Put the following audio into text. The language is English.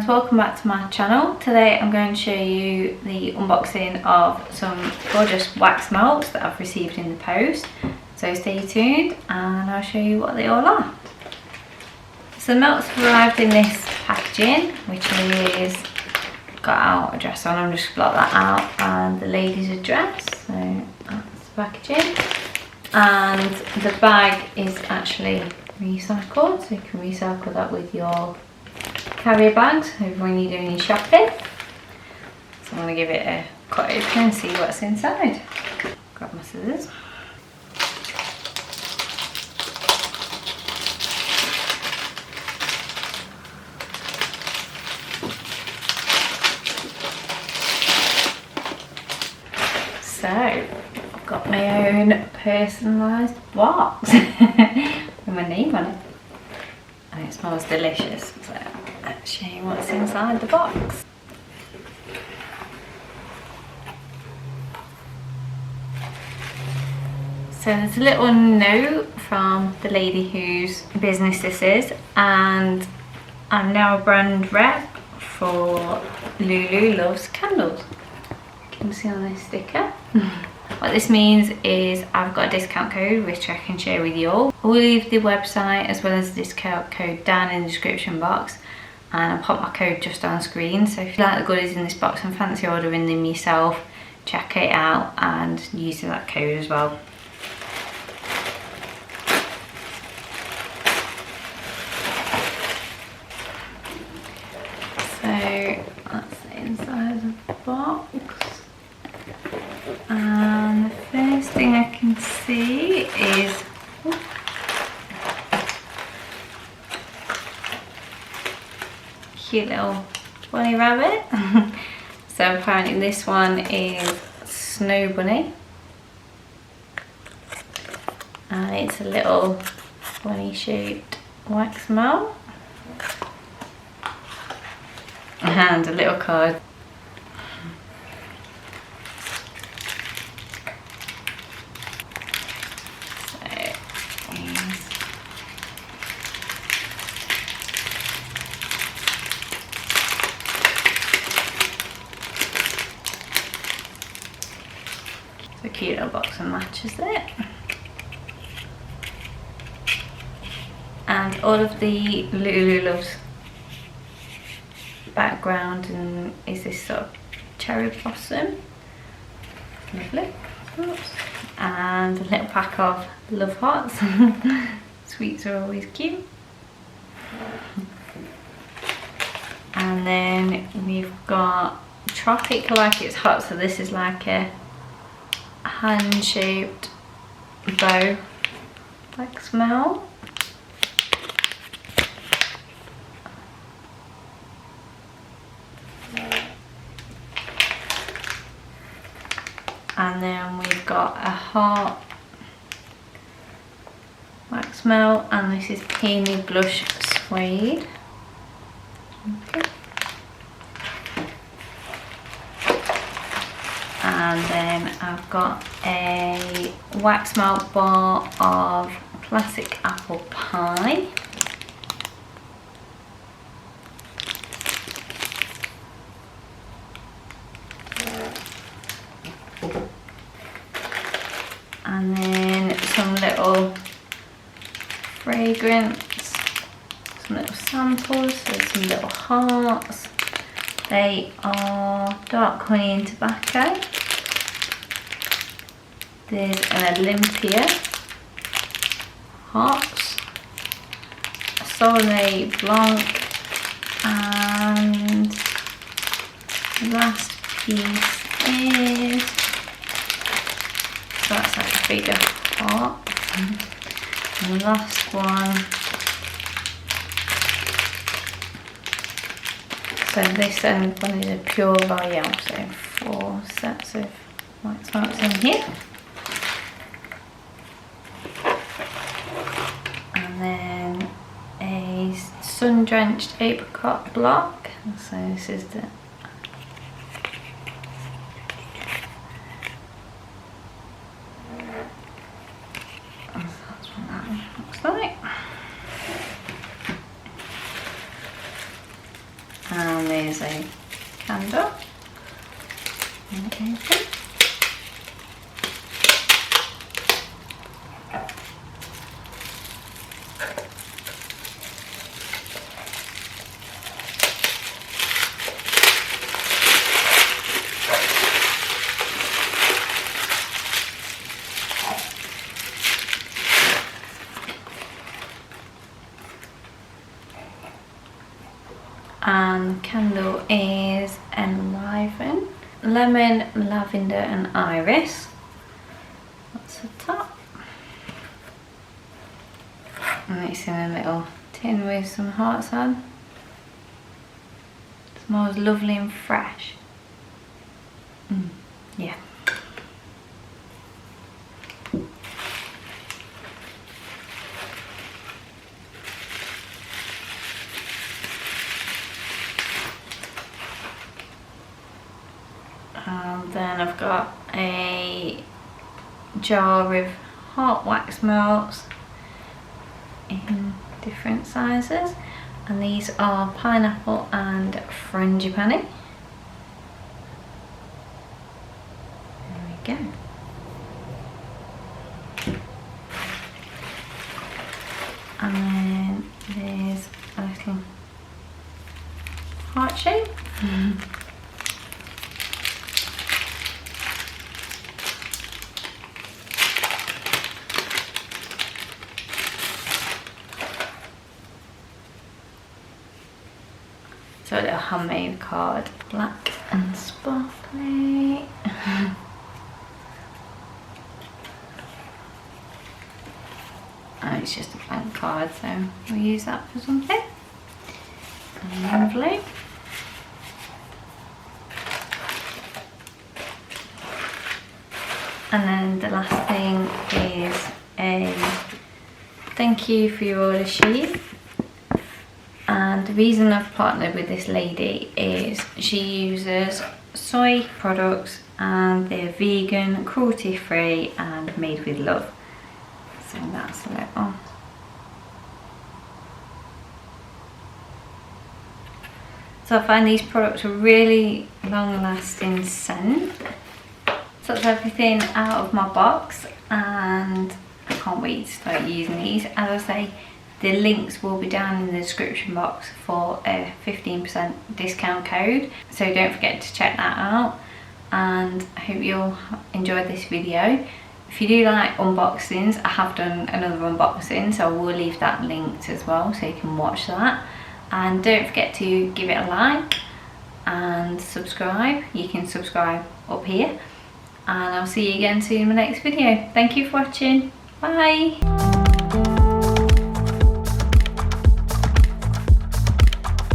welcome back to my channel. Today I'm going to show you the unboxing of some gorgeous wax melts that I've received in the post. So stay tuned and I'll show you what they all are. So the melts arrived in this packaging, which is got our address on. I'm just block that out, and the lady's address. So that's the packaging, and the bag is actually recycled, so you can recycle that with your carrier bags when you're doing your shopping. So I'm going to give it a cut open and see what's inside. Grab my scissors. So I've got my own personalised box with my name on it, and it smells delicious. So let's show you what's inside the box. So there's a little note from the lady whose business this is, and I'm now a brand rep for Lulu Loves Candles. You can see on this sticker. What this means is I've got a discount code which I can share with you all. I'll leave the website as well as the discount code down in the description box, and I'll pop my code just on screen. So if you like the goodies in this box and fancy ordering them yourself, check it out and use that code as well. So that's the inside of the box. And the first thing I can see is cute little bunny rabbit. So apparently this one is Snow Bunny, and it's a little bunny shaped wax melt and a little card. It's a cute little box and matches it. And all of the Lulu Loves background and is this sort of cherry blossom. Lovely. Oops. And a little pack of Love Hearts. Sweets are always cute. And then we've got Tropic Like It's Hot, so this is like a hand-shaped bow wax melt. And then we've got a heart wax melt, and this is Peony Blush Suede. Okay. And then I've got a wax melt bar of Classic Apple Pie. And then some little fragrance, some little samples, so some little hearts. They are Dark Honey and Tobacco. There's an Olympia hearts, a Sauvignon Blanc, and the last piece is, so that's like a bigger heart. And the last one, so this one is a Pure Royale, so 4 sets of wax melts in here. And then a sun-drenched apricot block, so this is the looks like. And and open. And the candle is Enliven, Lemon, Lavender and Iris. That's the top. And it's in a little tin with some hearts on. It smells lovely and fresh. Yeah. And then I've got a jar with heart wax melts in different sizes, and these are pineapple and frangipani. There we go. And then there's a little heart shape. So a little handmade card, black and sparkly. And it's just a blank card, so we'll use that for something. Lovely. And then the last thing is a thank you for your order sheet. And the reason I've partnered with this lady is she uses soy products and they're vegan, cruelty free and made with love. So that's a little. So I find these products a really long lasting scent. So that's everything out of my box and I can't wait to start using these. As I say, the links will be down in the description box for a 15% discount code, so don't forget to check that out. And I hope you'll enjoy this video. If you do like unboxings, I have done another unboxing, so I will leave that linked as well so you can watch that. And don't forget to give it a like and subscribe. You can subscribe up here, and I'll see you again soon in my next video. Thank you for watching. Bye.